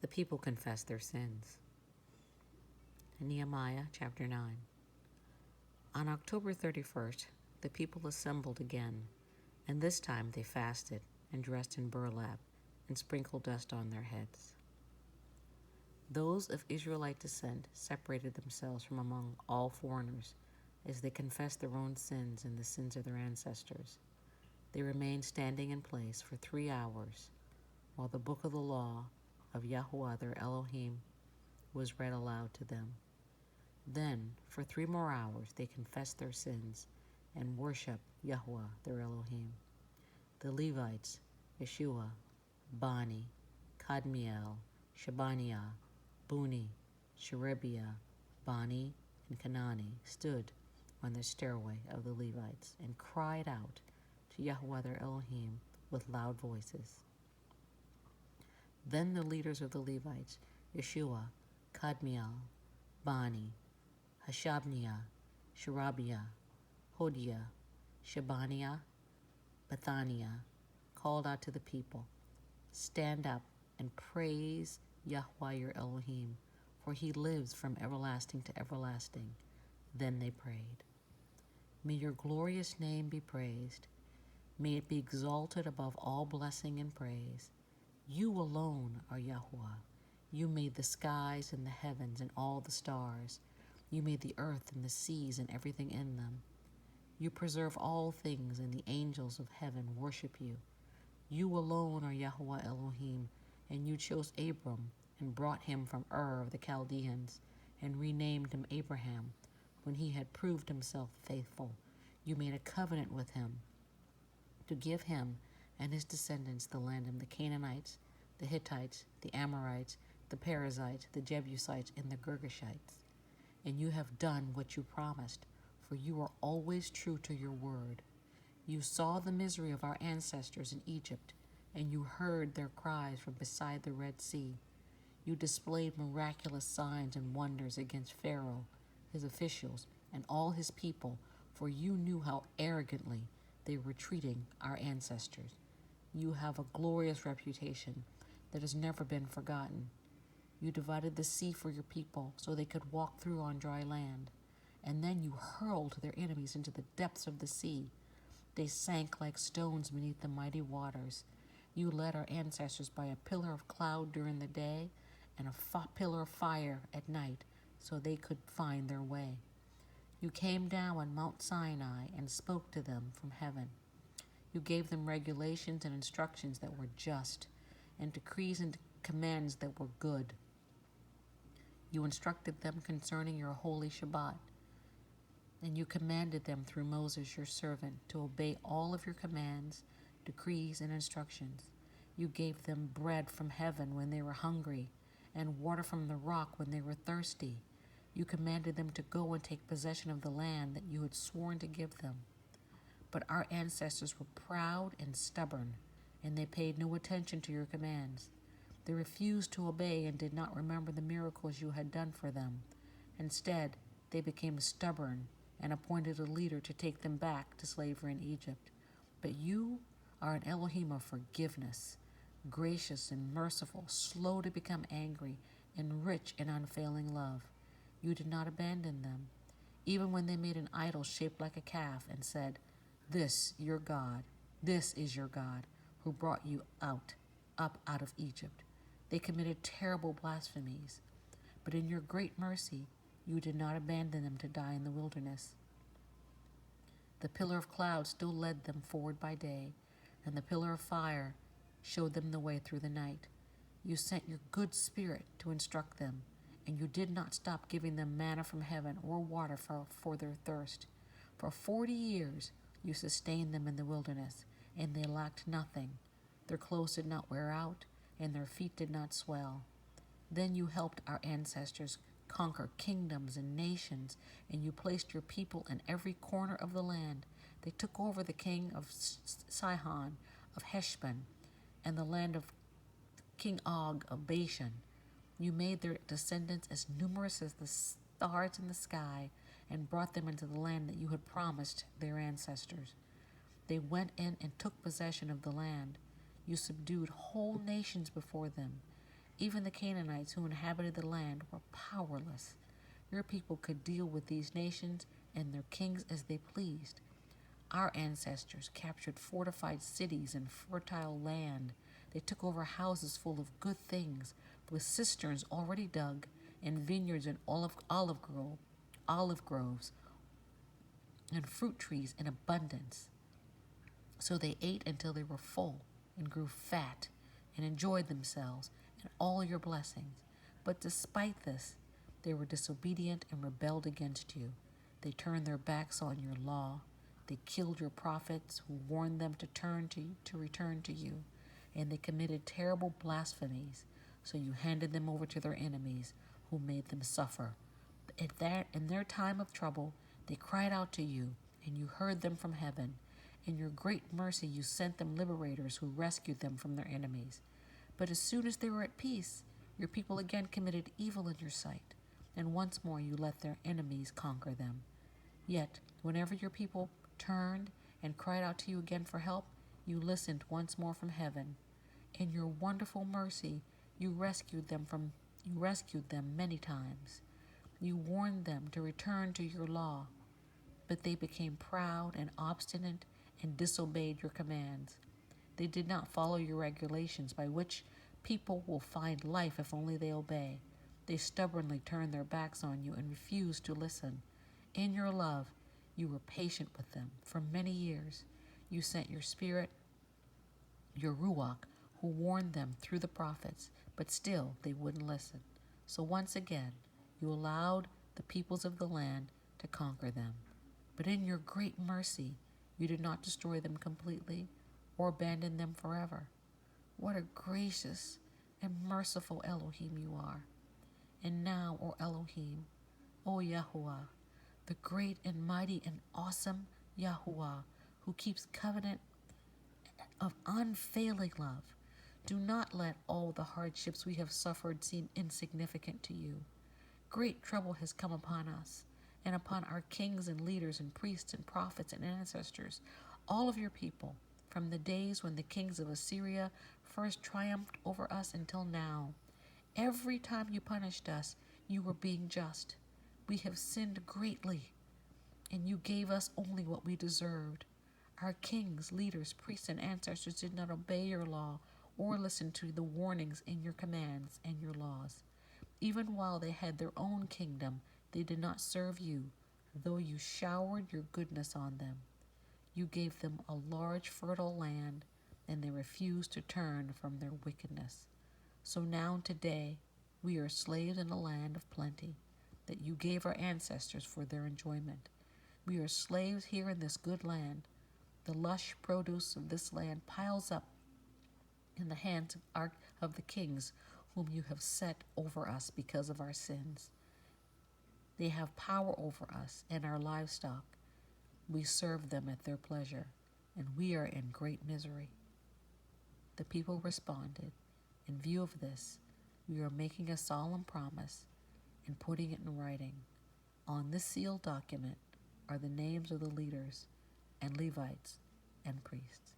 The people confess their sins. Nehemiah chapter 9. On October 31st, the people assembled again, and this time they fasted and dressed in burlap and sprinkled dust on their heads. Those of Israelite descent separated themselves from among all foreigners as they confessed their own sins and the sins of their ancestors. They remained standing in place for 3 hours while the book of the law of Yahweh their Elohim was read aloud to them. Then, for 3 more hours, they confessed their sins and worshiped Yahweh their Elohim. The Levites, Yeshua, Bani, Kadmiel, Shabaniah, Buni, Sherebiah, Bani, and Kanani stood on the stairway of the Levites and cried out to Yahweh their Elohim with loud voices. Then the leaders of the Levites, Yeshua, Kadmiel, Bani, Hashabniah, Sherebiah, Hodiah, Shabaniah, Bethaniah, called out to the people, "Stand up and praise Yahweh your Elohim, for he lives from everlasting to everlasting." Then they prayed, "May your glorious name be praised. May it be exalted above all blessing and praise. You alone are Yahweh. You made the skies and the heavens and all the stars. You made the earth and the seas and everything in them. You preserve all things, and the angels of heaven worship you. You alone are Yahweh Elohim, and you chose Abram and brought him from Ur of the Chaldeans and renamed him Abraham. When he had proved himself faithful, you made a covenant with him to give him and his descendants the land of the Canaanites, the Hittites, the Amorites, the Perizzites, the Jebusites, and the Girgashites. And you have done what you promised, for you are always true to your word. You saw the misery of our ancestors in Egypt, and you heard their cries from beside the Red Sea. You displayed miraculous signs and wonders against Pharaoh, his officials, and all his people, for you knew how arrogantly they were treating our ancestors. You have a glorious reputation that has never been forgotten. You divided the sea for your people so they could walk through on dry land, and then you hurled their enemies into the depths of the sea. They sank like stones beneath the mighty waters. You led our ancestors by a pillar of cloud during the day and a pillar of fire at night so they could find their way. You came down on Mount Sinai and spoke to them from heaven. You gave them regulations and instructions that were just, and decrees and commands that were good. You instructed them concerning your holy Shabbat, and you commanded them through Moses your servant to obey all of your commands, decrees, and instructions. You gave them bread from heaven when they were hungry, and water from the rock when they were thirsty. You commanded them to go and take possession of the land that you had sworn to give them. But our ancestors were proud and stubborn, and they paid no attention to your commands. They refused to obey and did not remember the miracles you had done for them. Instead, they became stubborn and appointed a leader to take them back to slavery in Egypt. But you are an Elohim of forgiveness, gracious and merciful, slow to become angry, and rich in unfailing love. You did not abandon them, even when they made an idol shaped like a calf and said, this is your God, who brought you up out of Egypt. They committed terrible blasphemies, but in your great mercy, you did not abandon them to die in the wilderness. The pillar of cloud still led them forward by day, and the pillar of fire showed them the way through the night. You sent your good spirit to instruct them, and you did not stop giving them manna from heaven or water for their thirst. For 40 years you sustained them in the wilderness, and they lacked nothing. Their clothes did not wear out, and their feet did not swell. Then you helped our ancestors conquer kingdoms and nations, and you placed your people in every corner of the land. They took over the king of Sihon, of Heshbon, and the land of King Og of Bashan. You made their descendants as numerous as the stars in the sky and brought them into the land that you had promised their ancestors. They went in and took possession of the land. You subdued whole nations before them, Even the Canaanites who inhabited the land were powerless. Your people could deal with these nations and their kings as they pleased. Our ancestors captured fortified cities and fertile land. They took over houses full of good things, with cisterns already dug, and vineyards and olive groves, and fruit trees in abundance. So they ate until they were full and grew fat and enjoyed themselves and all your blessings. But despite this, they were disobedient and rebelled against you. They turned their backs on your law. They killed your prophets who warned them to return to you. And they committed terrible blasphemies. So you handed them over to their enemies who made them suffer. In their time of trouble, they cried out to you, and you heard them from heaven. In your great mercy, you sent them liberators who rescued them from their enemies. But as soon as they were at peace, your people again committed evil in your sight, and once more you let their enemies conquer them. Yet, whenever your people turned and cried out to you again for help, you listened once more from heaven. In your wonderful mercy, you rescued them many times. You warned them to return to your law, but they became proud and obstinate and disobeyed your commands. They did not follow your regulations by which people will find life if only they obey. They stubbornly turned their backs on you and refused to listen. In your love, you were patient with them for many years. You sent your spirit, your Ruach, who warned them through the prophets, but still they wouldn't listen. So once again, you allowed the peoples of the land to conquer them. But in your great mercy, you did not destroy them completely or abandon them forever. What a gracious and merciful Elohim you are. And now, O Elohim, O Yahuwah, the great and mighty and awesome Yahuwah, who keeps covenant of unfailing love, do not let all the hardships we have suffered seem insignificant to you. Great trouble has come upon us, and upon our kings and leaders and priests and prophets and ancestors, all of your people, from the days when the kings of Assyria first triumphed over us until now. Every time you punished us, you were being just. We have sinned greatly, and you gave us only what we deserved. Our kings, leaders, priests, and ancestors did not obey your law or listen to the warnings in your commands and your laws. Even while they had their own kingdom, they did not serve you, though you showered your goodness on them. You gave them a large fertile land, and they refused to turn from their wickedness. So now today we are slaves in a land of plenty that you gave our ancestors for their enjoyment. We are slaves here in this good land. The lush produce of this land piles up in the hands of the kings whom you have set over us because of our sins. They have power over us and our livestock. We serve them at their pleasure, and we are in great misery. The people responded, in view of this, we are making a solemn promise and putting it in writing. On this sealed document are the names of the leaders and Levites and priests.